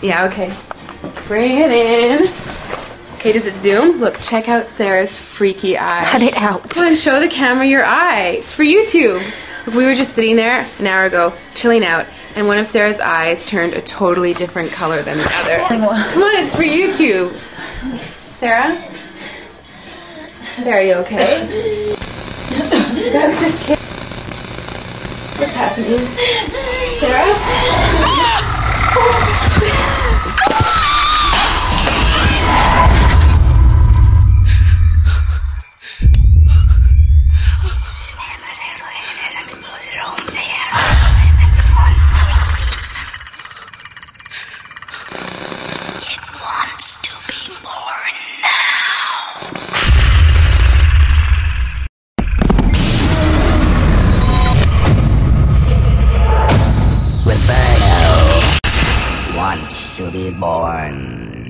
Yeah, okay. Bring it in. Okay, does it zoom? Look, check out Sarah's freaky eye. Cut it out. Come on, show the camera your eye. It's for YouTube. Look, we were just sitting there an hour ago, chilling out, and one of Sarah's eyes turned a totally different color than the other. Come on, it's for YouTube. Sarah? Sarah, you okay? That was just kidding. What's happening? Sarah? Roberto wants to be born